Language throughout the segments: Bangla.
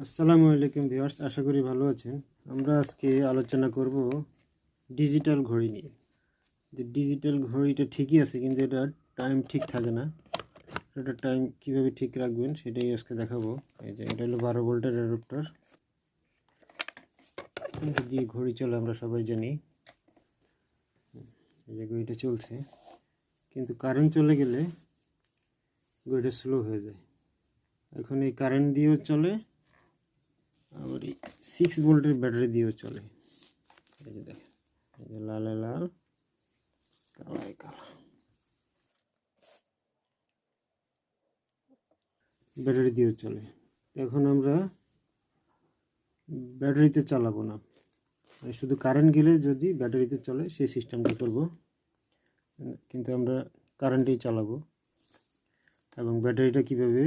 আসসালামু আলাইকুম ভিউয়ার্স, আশা করি ভালো আছেন। আমরা আজকে আলোচনা করব ডিজিটাল ঘড়ি নিয়ে। যে ডিজিটাল ঘড়িটা ঠিকই আছে, কিন্তু এটা টাইম ঠিক থাকে না। এটা টাইম কিভাবে ঠিক রাখবেন সেটাই আজকে দেখাবো। এই যে এটা হলো 12 ভোল্টের অ্যাডাপ্টার, এটা দিয়ে ঘড়ি চলে, আমরা সবাই জানি। এই যে ঘড়িটা চলছে, কিন্তু কারেন্ট চলে গেলে ঘড়িটা স্লো হয়ে যায়। এখন এই কারেন্ট দিয়েও চলে, আবার এই 6 ভোল্টের ব্যাটারি দিয়েও চলে। এই যে দেখেন, এই যে লালে লাল, কালায় কালা, ব্যাটারি দিয়েও চলে। এখন আমরা ব্যাটারিতে চালাবো না, শুধু কারেন্ট গেলে যদি ব্যাটারিতে চলে সেই সিস্টেমটা করব, কিন্তু আমরা কারেন্টেই চালাবো। এবং ব্যাটারিটা কিভাবে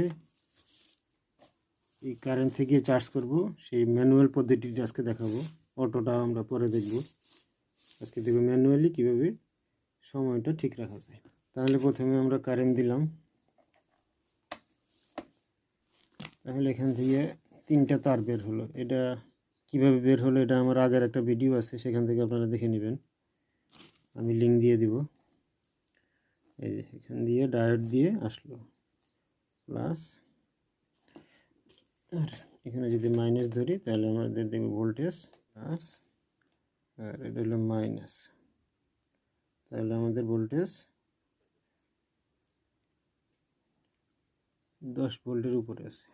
এই কারেন্ট থেকে চার্জ করব সেই ম্যানুয়াল পদ্ধতিটা আজকে দেখাবো। অটোটা আমরা পরে দেখব, আজকে দেখব ম্যানুয়ালি কিভাবে সময়টা ঠিক রাখা যায়। তাহলে প্রথমে আমরা কারেন্ট দিলাম, তাহলে এখান থেকে 3টা তার বের হলো। এটা কিভাবে বের হলো এটা আমার আগের একটা ভিডিও আছে, সেখান থেকে আপনারা দেখে নেবেন, আমি লিঙ্ক দিয়ে দিব। এই যে এখান দিয়ে ডায়োড দিয়ে আসলো প্লাস, আর এখানে যদি মাইনাস ধরি তাহলে আমাদের দেবে ভোল্টেজ প্লাস, আর এটা হলো মাইনাস, তাহলে আমাদের ভোল্টেজ 10 ভোল্টের উপরে আছে,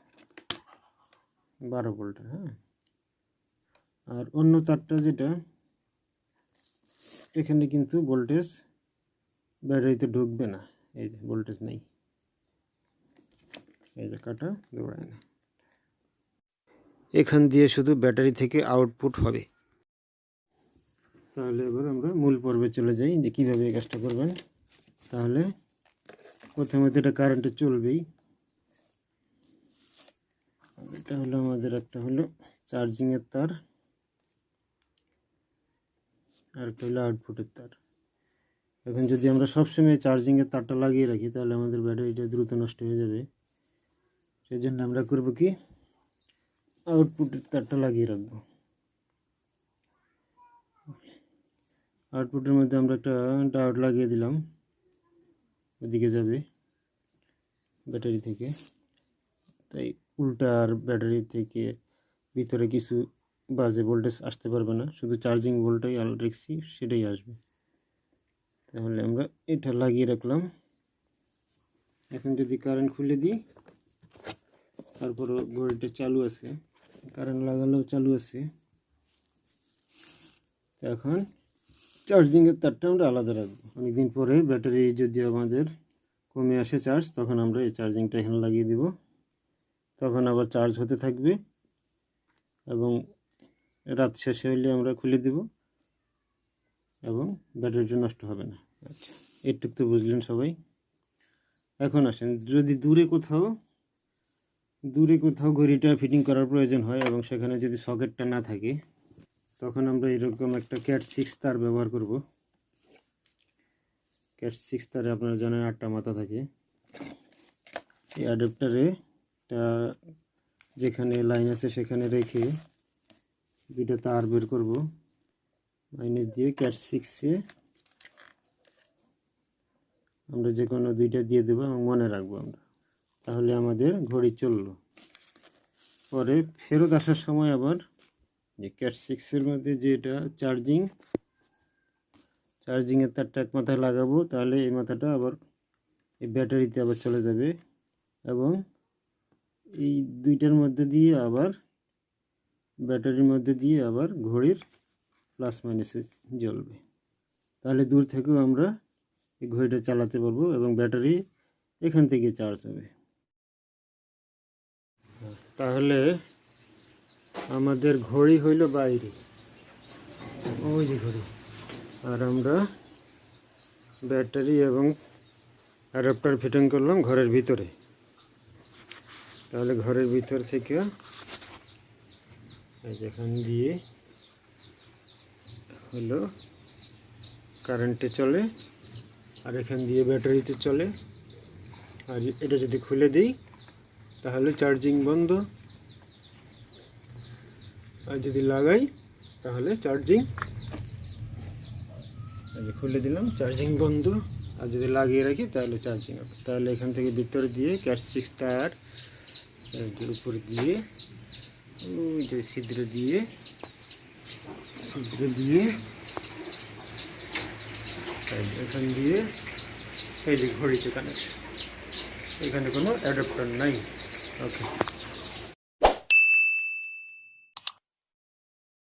12 ভোল্টের। হ্যাঁ, আর অন্য তারটা যেটা, এখানে কিন্তু ভোল্টেজ ব্যাটারিতে ঢুকবে না, এই যে ভোল্টেজ নেই, এই যে কাটা দৌড়ায় না, এখান দিয়ে শুধু ব্যাটারি থেকে আউটপুট হবে। তাহলে এবার আমরা মূল পর্বে চলে যাই, যে কীভাবে এই কাজটা করবেন। তাহলে প্রথমে তো এটা কারেন্টে চলবেই। এটা হলো আমাদের একটা হলো চার্জিংয়ের তার, আর একটা হলো আউটপুটের তার। এখন যদি আমরা সবসময় চার্জিংয়ের তারটা লাগিয়ে রাখি তাহলে আমাদের ব্যাটারিটা দ্রুত নষ্ট হয়ে যাবে। সেই জন্য আমরা করব কি, আউটপুটের তারটা লাগিয়ে রাখবো। আউটপুটের মধ্যে আমরা একটা ডায়োড লাগিয়ে দিলাম, ওদিকে যাবে ব্যাটারি থেকে, তাই উল্টা আর ব্যাটারি থেকে ভিতরে কিছু বাজে ভোল্টেজ আসতে পারবে না, শুধু চার্জিং ভোল্টেজ রেখেছি সেটাই আসবে। তাহলে আমরা এটা লাগিয়ে রাখলাম। এখন যদি কারেন্ট খুলে দিই, তারপরও ঘড়িটা চালু আছে, কারেন্ট লাগালেও চালু আছে। এখন চার্জিংয়ের তারটা আমরা আলাদা রাখবো। অনেকদিন পরে ব্যাটারি যদি আমাদের কমে আসে চার্জ, তখন আমরা এই চার্জিংটা এখানে লাগিয়ে দিব, তখন আবার চার্জ হতে থাকবে, এবং রাত শেষে হইলে আমরা খুলে দিব এবং ব্যাটারিটা নষ্ট হবে না। আচ্ছা, এটুক তো বুঝলেন সবাই। এখন আসেন, যদি দূরে কোথাও ঘড়িটা ফিটিং করার প্রয়োজন হয় এবং সেখানে যদি সকেটটা না থাকে, তখন আমরা এরকম একটা ক্যাট 6 তার ব্যবহার করব। ক্যাট 6 তারে আপনারা জানেন 8টা মাথা থাকে। এই অ্যাডাপ্টারে যেখানে লাইন আছে সেখানে রেখে 2টা তার বের করব, মাইনাস দিয়ে ক্যাট 6-এ আমরা যে কোনো 2টা দিয়ে দেবো এবং মনে রাখবো আমরা, তাহলে আমাদের ঘড়ি চললো। পরে ফেরত আসার সময় আবার যে ক্যাট 6-এর মধ্যে যেটা চার্জিংয়ের তারটা এক মাথায় লাগাবো, তাহলে এই মাথাটা আবার এই ব্যাটারিতে আবার চলে যাবে, এবং এই 2টার মধ্যে দিয়ে আবার ব্যাটারির মধ্যে দিয়ে আবার ঘড়ির প্লাস মাইনাসে জ্বলবে। তাহলে দূর থেকেও আমরা এই ঘড়িটা চালাতে পারবো এবং ব্যাটারি এখান থেকে চার্জ হবে। তাহলে আমাদের ঘড়ি হইল বাইরে, ওই যে ঘড়ি, আর আমরা ব্যাটারি এবং অ্যাডাপ্টার ফিটিং করলাম ঘরের ভিতরে। তাহলে ঘরের ভিতর থেকে যেখান দিয়ে হলো কারেন্টে চলে, আর এখান দিয়ে ব্যাটারিতে চলে। আর এটা যদি খুলে দিই তাহলে চার্জিং বন্ধ, আর যদি লাগাই তাহলে চার্জিং, খুলে দিলাম, চার্জিং বন্ধ। আর যদি লাগিয়ে রাখি তাহলে চার্জিং হবে। তাহলে এখান থেকে ভিতরে দিয়ে ক্যাট 6 টায়ার উপরে দিয়ে ওই যে ছিদ্র দিয়ে এখান দিয়ে এই যে ঘড়িতে কানেক্ট, এখানে কোনো অ্যাডাপ্টার নাই। ওকে।